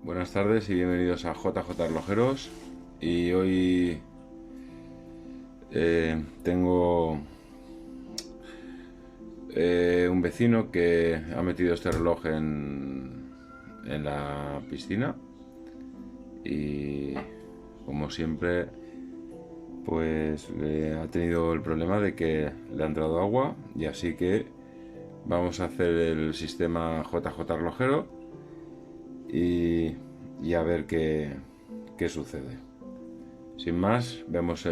Buenas tardes y bienvenidos a JJ Relojeros. Y hoy tengo un vecino que ha metido este reloj en la piscina y, como siempre, pues ha tenido el problema de que le ha entrado agua, y así que vamos a hacer el sistema JJ Relojero y, y a ver qué sucede. Sin más, vemos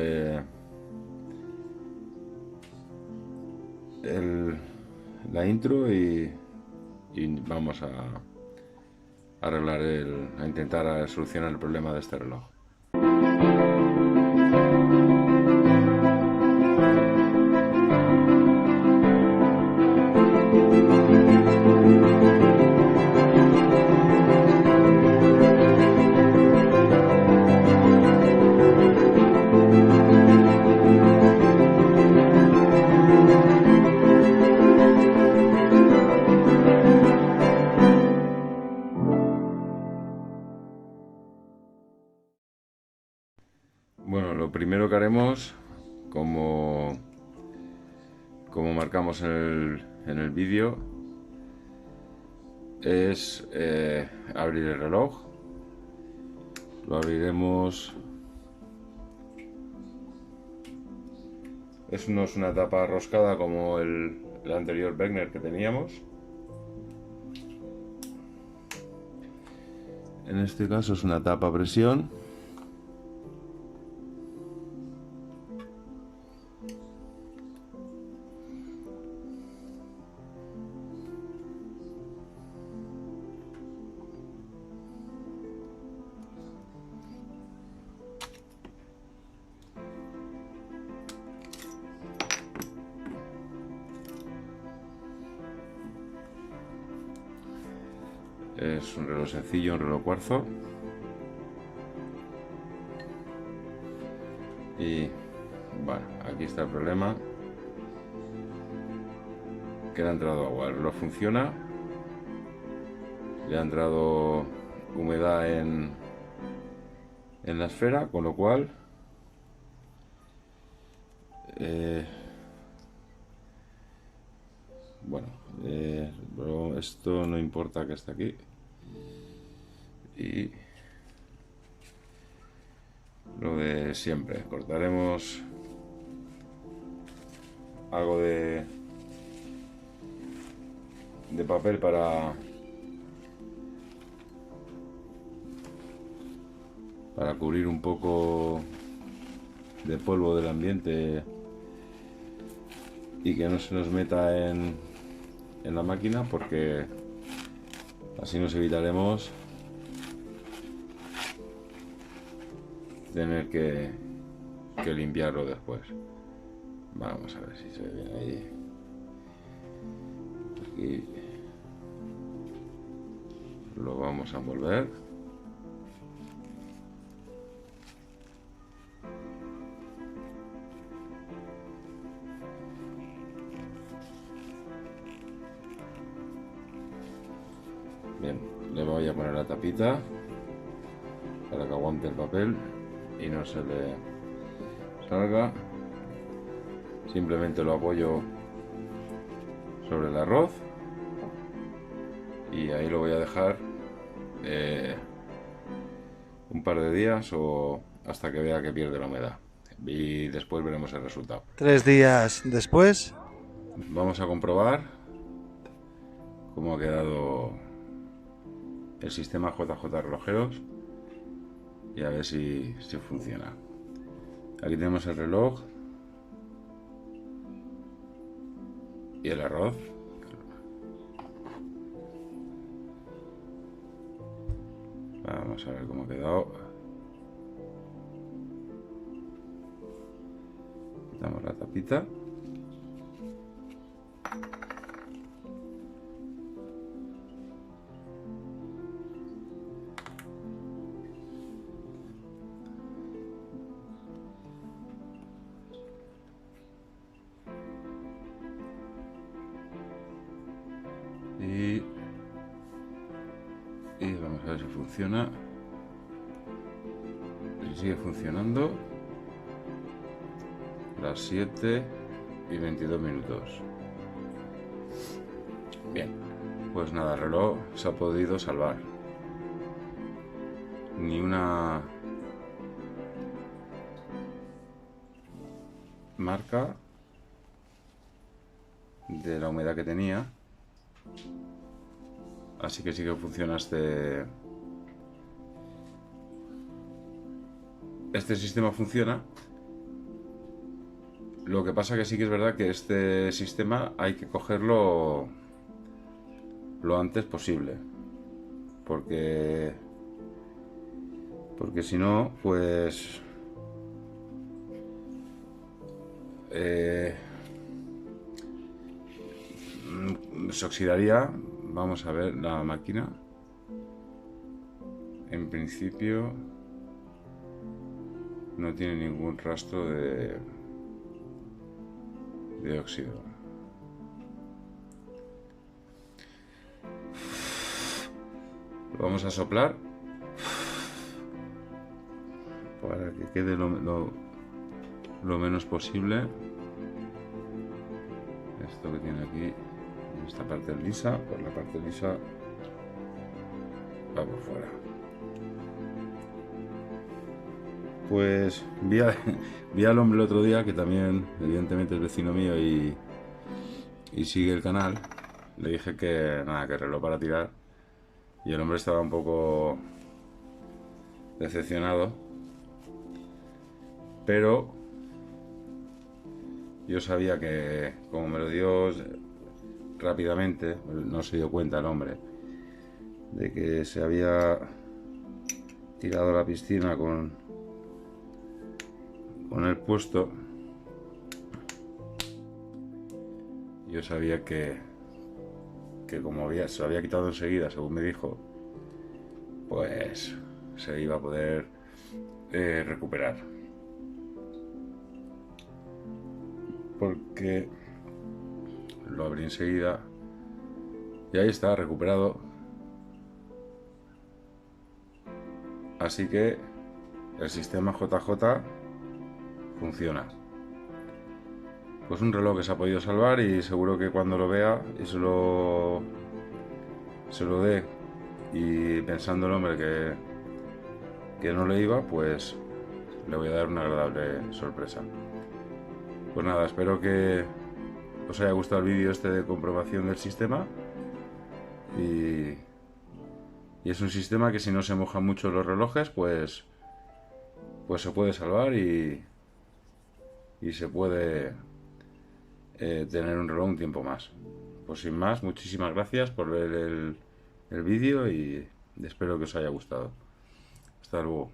la intro y vamos a intentar solucionar el problema de este reloj. Bueno, lo primero que haremos, como, como marcamos en el vídeo, es abrir el reloj. Lo abriremos. No es una tapa roscada como el anterior Wegner que teníamos. En este caso es una tapa a presión. Es un reloj sencillo, un reloj cuarzo. Y bueno, aquí está el problema, que le ha entrado agua. El reloj funciona, le ha entrado humedad en la esfera, con lo cual eh, bueno, pero esto no importa que esté aquí. Y lo de siempre, cortaremos algo de papel para cubrir un poco de polvo del ambiente y que no se nos meta en la máquina, porque así nos evitaremos tener que limpiarlo después. Vamos a ver si se ve ahí. Aquí lo vamos a envolver. Bien, le voy a poner la tapita para que aguante el papel y no se le salga. Simplemente lo apoyo sobre el arroz y ahí lo voy a dejar un par de días o hasta que vea que pierde la humedad, y después veremos el resultado. 3 días después. Vamos a comprobar cómo ha quedado el sistema JJ Relojeros y a ver si funciona. Aquí tenemos el reloj y el arroz. Vamos a ver cómo ha quedado. Quitamos la tapita. Y Y vamos a ver si funciona. Si sigue funcionando. Las 7:22. Bien, pues nada, el reloj se ha podido salvar. Ni una marca de la humedad que tenía. Así que sí que funciona este sistema funciona. Lo que pasa que sí que es verdad que este sistema hay que cogerlo lo antes posible, porque si no, pues se oxidaría. Vamos a ver la máquina. En principio no tiene ningún rastro de óxido. Lo vamos a soplar para que quede lo menos posible. Esto que tiene aquí, esta parte lisa, pues la parte lisa va por fuera. Pues vi al hombre el otro día, que también evidentemente es vecino mío y sigue el canal. Le dije que nada, que reloj para tirar, y el hombre estaba un poco decepcionado, pero yo sabía que, como me lo dio rápidamente, no se dio cuenta el hombre de que se había tirado a la piscina con el puesto. Yo sabía que como se lo había quitado enseguida, según me dijo, pues se iba a poder recuperar, porque lo abrí enseguida y ahí está, recuperado. Así que el sistema JJ funciona. Pues un reloj que se ha podido salvar, y seguro que cuando lo vea y se lo dé, y pensando el hombre que no le iba, pues le voy a dar una agradable sorpresa. Pues nada, espero que os haya gustado el vídeo este de comprobación del sistema, y es un sistema que, si no se mojan mucho los relojes, pues se puede salvar y se puede tener un reloj un tiempo más. Pues sin más, muchísimas gracias por ver el vídeo, y espero que os haya gustado. Hasta luego.